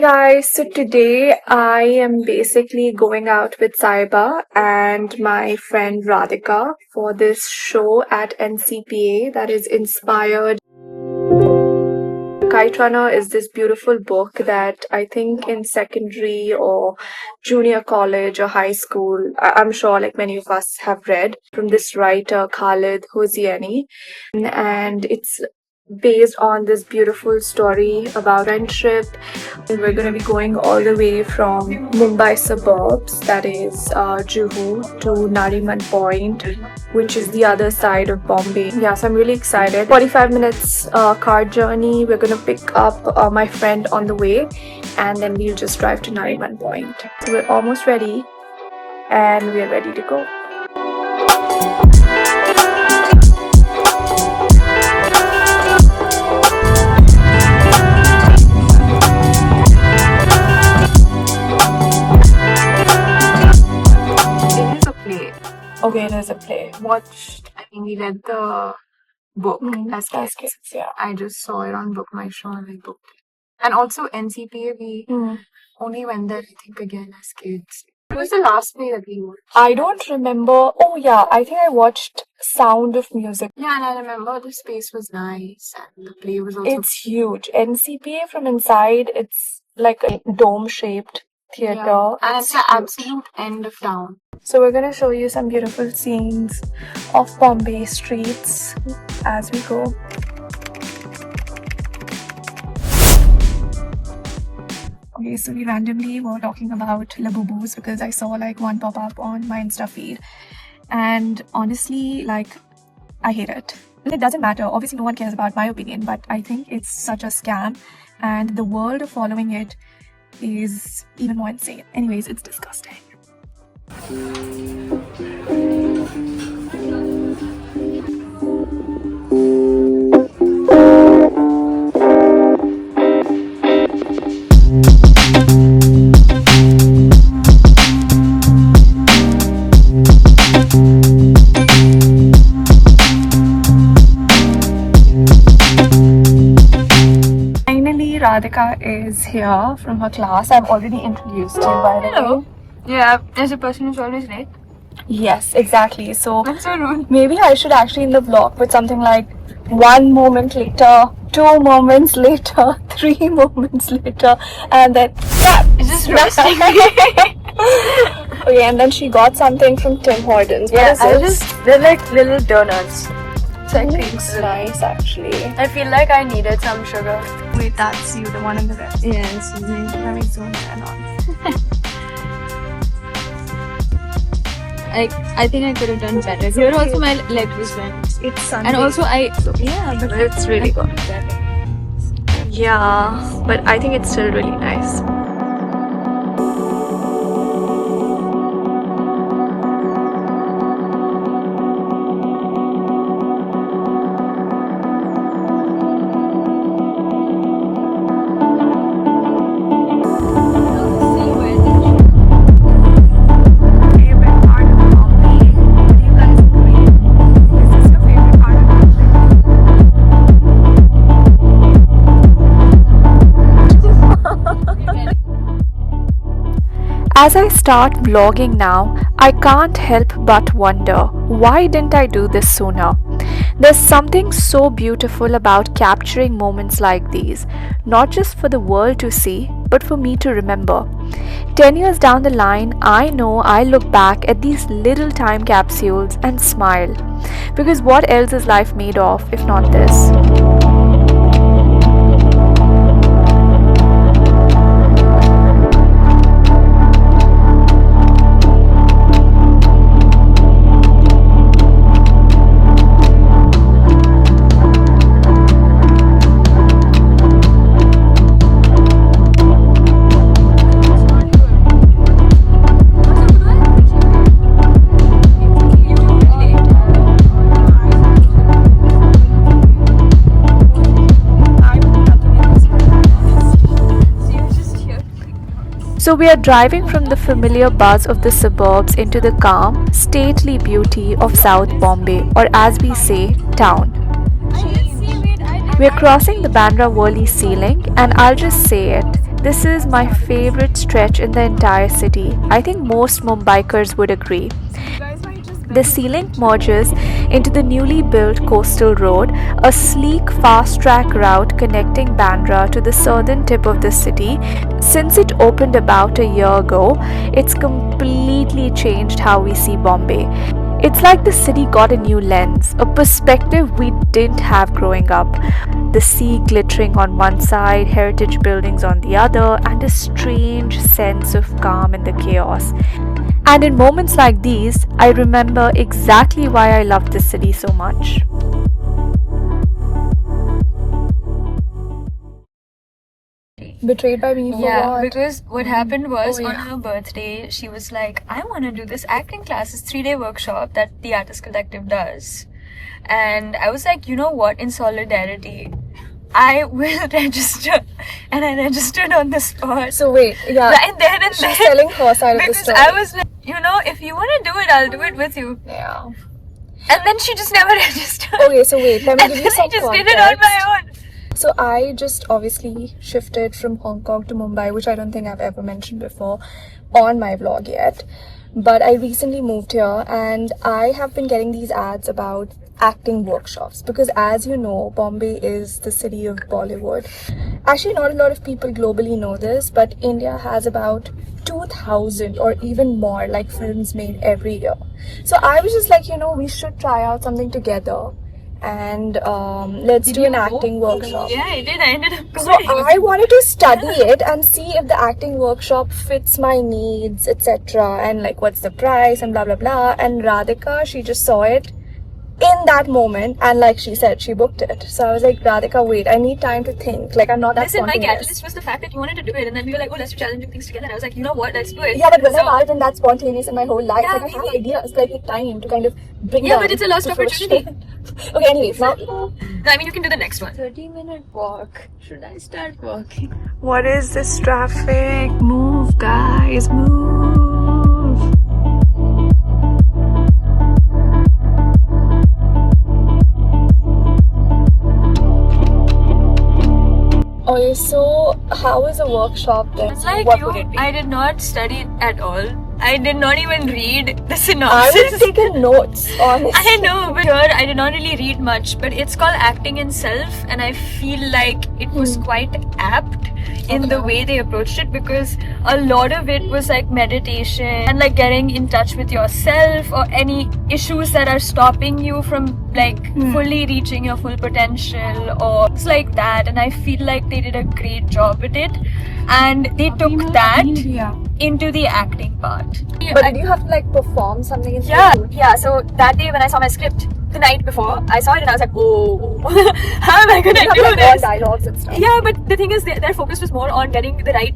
Guys, so today I am basically going out with Saiba and my friend Radhika for this show at NCPA that is inspired. Kite Runner is this beautiful book that I think in secondary or junior college or high school, I'm sure like many of us have read from this writer Khaled Hosseini, and it's based on this beautiful story about friendship. We're going to be going all the way from Mumbai suburbs, that is Juhu, to Nariman Point, which is the other side of Bombay. Yeah, so I'm really excited. 45 minutes car journey. We're going to pick up my friend on the way, and then we'll just drive to Nariman Point. So we're almost ready, and we're ready to go. Okay, it is a play. We read the book as kids. Yeah. I just saw it on Book My Show and I booked it. And also NCPA, we only went there, I think, again as kids. It was the last play that we watched. I don't remember. Oh, yeah, I think I watched Sound of Music. Yeah, and I remember the space was nice and the play was also... It's huge. NCPA from inside, it's like a dome-shaped theater. Yeah. And it's the absolute end of town. So we're going to show you some beautiful scenes of Bombay streets as we go. Okay, so we randomly were talking about Labubus because I saw like one pop up on my Insta feed. And honestly, like, I hate it. It doesn't matter. Obviously, no one cares about my opinion, but I think it's such a scam. And the world of following it is even more insane. Anyways, it's disgusting. Finally, Radhika is here from her class. I've already introduced you, by the way. Yeah, as a person who's always late. Yes, exactly. So That's so rude. maybe I should actually in the vlog put something like 1 moment later, 2 moments later, 3 moments later, and then It's just roasting. Okay, and then she got something from Tim Hortons. What is this? They're like little donuts. So I think It's nice actually. I feel like I needed some sugar. Wait, that's you, the one in the red. Yes. Let me zoom in on. I think I could have done better. Here also my leg was bent. It's Sunday. And also yeah, but it's really good. Yeah, but I think it's still really nice. As I start vlogging now, I can't help but wonder, why didn't I do this sooner? There's something so beautiful about capturing moments like these, not just for the world to see, but for me to remember. 10 years down the line, I know I'll look back at these little time capsules and smile. Because what else is life made of if not this? So we are driving from the familiar buzz of the suburbs into the calm, stately beauty of South Bombay, or as we say, town. We are crossing the Bandra Worli ceiling, and I'll just say it, This is my favorite stretch in the entire city. I think most Mumbaikars would agree. The sea link merges into the newly built coastal road, a sleek fast track route connecting Bandra to the southern tip of the city. Since it opened about a year ago, it's completely changed how we see Bombay. It's like the city got a new lens, a perspective we didn't have growing up. The sea glittering on one side, heritage buildings on the other, and a strange sense of calm in the chaos. And in moments like these, I remember exactly why I love this city so much. Betrayed by me for Yeah, what? because what happened was Oh, on yeah. her birthday, she was like, I want to do this acting class, this 3-day workshop that the Artist Collective does. And I was like, you know what, in solidarity, I will register. And I registered on the spot. So wait, yeah. Right there and She's then. telling her side of the Because story. I was like, you know, if you want to do it, I'll do it with you. Yeah. And then she just never registered. Okay, so wait, let me And give then you some I just context. did it on my own. So I just obviously shifted from Hong Kong to Mumbai, which I don't think I've ever mentioned before on my vlog yet. But I recently moved here and I have been getting these ads about acting workshops because, as you know, Bombay is the city of Bollywood. Actually, not a lot of people globally know this, but India has about 2000 or even more like films made every year. So I was just like, we should try out something together and let's do an acting workshop. Yeah, I did. I ended up going. So I wanted to study it and see if the acting workshop fits my needs, etc. And like what's the price and blah blah blah. And Radhika, she just saw it in that moment and like she said, she booked it. So I was like, Radhika, wait, I need time to think. Like I'm not that Listen, my spontaneous. catalyst was the fact that you wanted to do it, and then we were like, oh, let's do challenging things together. And I was like, you know what, let's do it. Yeah, but when So- I've been that spontaneous in my whole life, Yeah, like I have ideas, like take time to kind of bring Yeah, them but it's a lost to fruition. opportunity. Okay, anyways, now No, I mean, you can do the next one. 30-minute walk. Should I start walking? what is this traffic? Move, guys, move. Okay, so how is a workshop then? Like What you, would it be? I did not study at all. I did not even read the I synopsis. would have taken notes, honestly. I know, but here I did not really read much. But it's called Acting in Self, and I feel like it was quite apt in the way they approached it because a lot of it was like meditation and like getting in touch with yourself or any issues that are stopping you from like fully reaching your full potential or it's like that. And I feel like they did a great job with it, and they took that into the acting part. But did you have to like perform something in Yeah. So that day when I saw my script, the night before, I saw it and I was like, oh, how am I gonna do like this? dialogues and stuff? Yeah, but the thing is, their focus was more on getting the right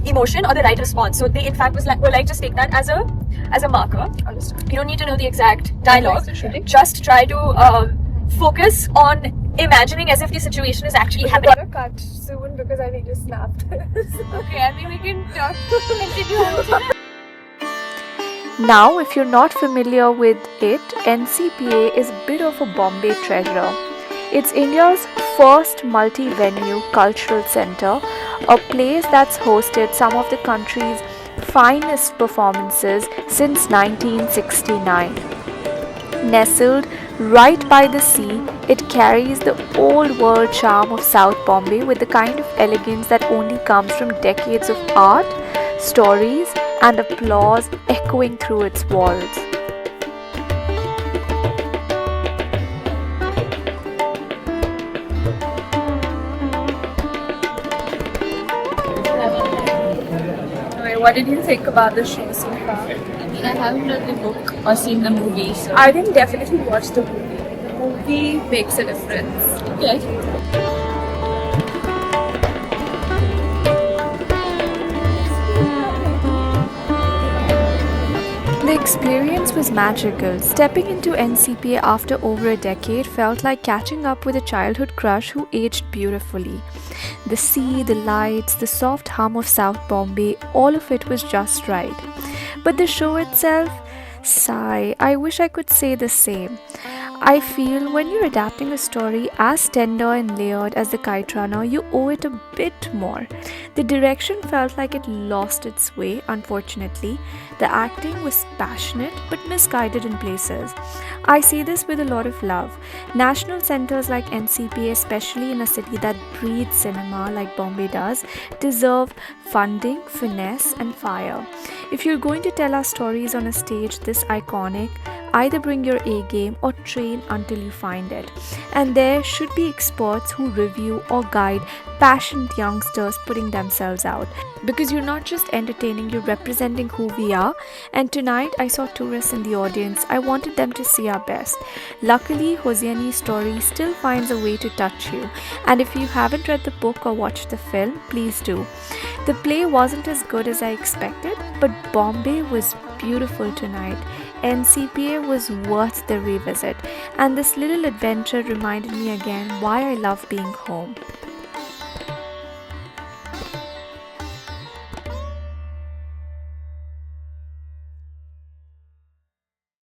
emotion or the right response. So they, in fact, were like, just take that as a marker. Understood. You don't need to know the exact dialogue. Okay. Just try to focus on imagining as if the situation is actually We happening. gotta cut soon because I think you snapped. Okay, I mean we can talk. Continue. Now, if you're not familiar with it, NCPA is a bit of a Bombay treasure. It's India's first multi-venue cultural center, a place that's hosted some of the country's finest performances since 1969. Nestled right by the sea, it carries the old world charm of South Bombay with the kind of elegance that only comes from decades of art, stories, and applause echoing through its walls. What did you think about the show so far? I haven't read the book or seen the movie, so I think definitely watch the movie. The movie makes a difference. okay. The experience was magical. Stepping into NCPA after over a decade felt like catching up with a childhood crush who aged beautifully. The sea, the lights, the soft hum of South Bombay, all of it was just right. But the show itself, sigh, I wish I could say the same. I feel when you're adapting a story as tender and layered as The Kite Runner, you owe it a bit more. The direction felt like it lost its way, unfortunately. The acting was passionate but misguided in places. I say this with a lot of love. National centers like NCPA, especially in a city that breathes cinema like Bombay does, deserve funding, finesse, and fire. If you're going to tell our stories on a stage this iconic, either bring your A game or train until you find it. And there should be experts who review or guide passionate youngsters putting themselves out. Because you're not just entertaining, you're representing who we are. And tonight I saw tourists in the audience. I wanted them to see our best. Luckily, Hosseini's story still finds a way to touch you. And if you haven't read the book or watched the film, please do. The play wasn't as good as I expected, but Bombay was beautiful tonight. NCPA was worth the revisit, and this little adventure reminded me again why I love being home.